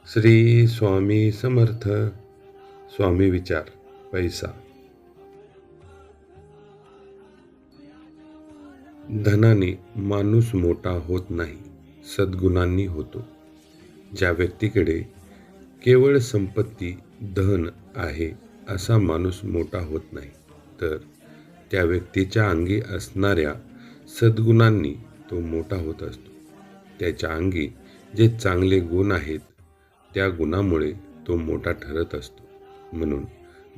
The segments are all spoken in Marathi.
श्री स्वामी समर्थ. स्वामी विचार. पैसा. धनाने माणूस मोठा होत नाही, सद्गुणांनी होतो. ज्या व्यक्तीकडे केवळ संपत्ती, धन आहे असा माणूस मोठा होत नाही, तर त्या व्यक्तीच्या अंगी असणाऱ्या सद्गुणांनी तो मोठा होत असतो. त्याच्या अंगी जे चांगले गुण आहेत त्या गुणामुळे तो मोठा ठरत असतो. म्हणून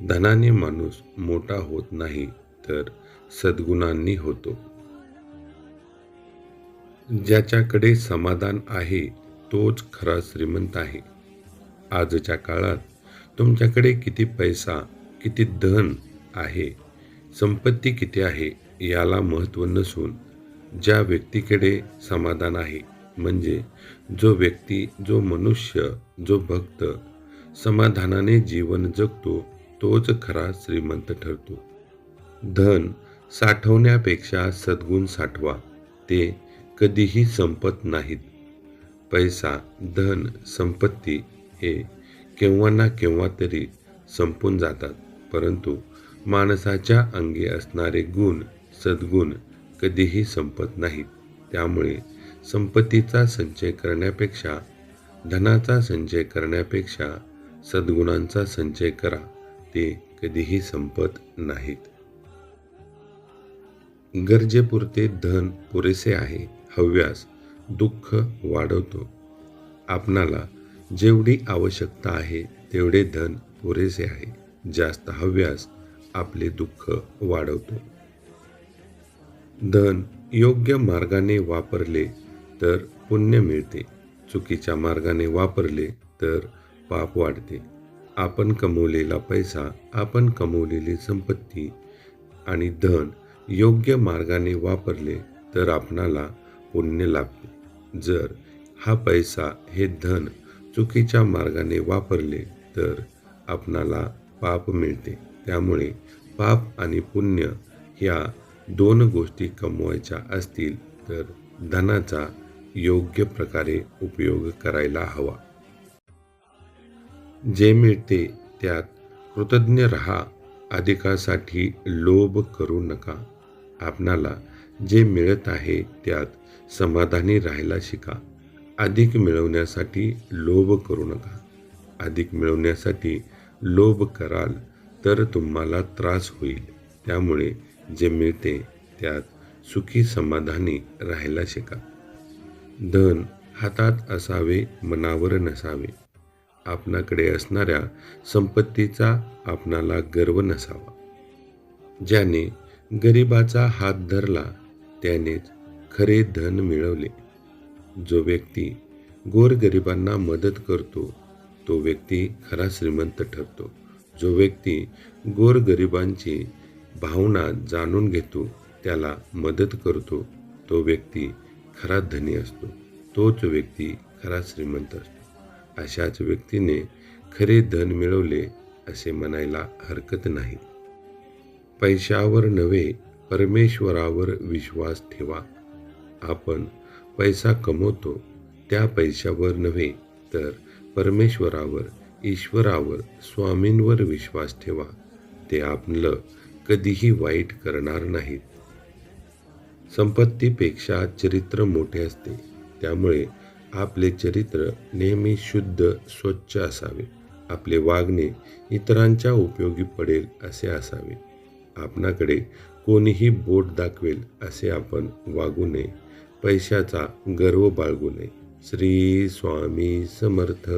धनाने माणूस मोठा होत नाही, तर सद्गुणांनी होतो. ज्याच्याकडे समाधान आहे तोच खरा श्रीमंत आहे. आजच्या काळात तुमच्याकडे किती पैसा, किती धन आहे, संपत्ती किती आहे याला महत्त्व नसून ज्या व्यक्तीकडे समाधान आहे, म्हणजे जो व्यक्ती, जो मनुष्य, जो भक्त समाधानाने जीवन जगतो तोच खरा श्रीमंत ठरतो. धन साठवण्यापेक्षा सद्गुण साठवा, ते कधीही संपत नाहीत. पैसा, धन, संपत्ती हे केव्हा ना केव्हा तरी संपून जातात, परंतु माणसाच्या अंगी असणारे गुण, सद्गुण कधीही संपत नाहीत. त्यामुळे संपत्तीचा संचय करण्यापेक्षा, धनाचा संचय करण्यापेक्षा सद्गुणांचा संचय करा, ते कधीही संपत नाहीत. गरजेपुरते धन पुरेसे आहे, हव्यास दुःख वाढवतो. आपणाला जेवढी आवश्यकता आहे तेवढे धन पुरेसे आहे, जास्त हव्यास आपले दुःख वाढवतो. धन योग्य मार्गाने वापरले तर पुण्य मिळते, चुकीच्या मार्गाने वापरले तर पाप वाढते. आपण कमवलेला पैसा, आपण कमवलेली संपत्ती आणि धन योग्य मार्गाने वापरले तर आपणाला पुण्य लाभते. जर हा पैसा, हे धन चुकीच्या मार्गाने वापरले तर आपणाला पाप मिळते. त्यामुळे पाप आणि पुण्य ह्या दोन गोष्टी कमवायच्या असतील तर धनाचा योग्य प्रकारे उपयोग करायला हवा. जे मिळते त्यात कृतज्ञ राहा, अधिकासाठी लोभ करू नका. आपणाला जे मिळत आहे त्यात समाधानी राहायला शिका. अधिक मिळवण्यासाठी लोभ करू नका. अधिक मिळवण्यासाठी लोभ कराल तर तुम्हाला त्रास होईल. त्यामुळे जे मिळते त्यात सुखी समाधानी राहायला शिका. धन हातात असावे, मनावर नसावे. आपणाकडे असणाऱ्या संपत्तीचा आपणाला गर्व नसावा. ज्याने गरिबाचा हात धरला त्यानेच खरे धन मिळवले. जो व्यक्ती गोरगरिबांना मदत करतो तो व्यक्ती खरा श्रीमंत ठरतो. जो व्यक्ती गोरगरिबांची भावना जाणून घेतो, त्याला मदत करतो, तो व्यक्ती खरा धनी असतो. तोच व्यक्ती खरा श्रीमंत असतो. अशाच व्यक्तीने खरे धन मिळवले असे म्हणायला हरकत नाही. पैशावर नव्हे, परमेश्वरावर विश्वास ठेवा. आपण पैसा कमवतो त्या पैशावर नव्हे, तर परमेश्वरावर, ईश्वरावर, स्वामींवर विश्वास ठेवा. ते आपलं कधीही वाईट करणार नाहीत. संपत्तीपेक्षा चरित्र मोठे असते. त्यामुळे आपले चरित्र नेहमी शुद्ध, स्वच्छ असावे. आपले वागणे इतरांच्या उपयोगी पडेल असे असावे. आपणाकडे कोणीही बोट दाखवेल असे आपण वागू नये. पैशाचा गर्व बाळगू नये. श्री स्वामी समर्थ.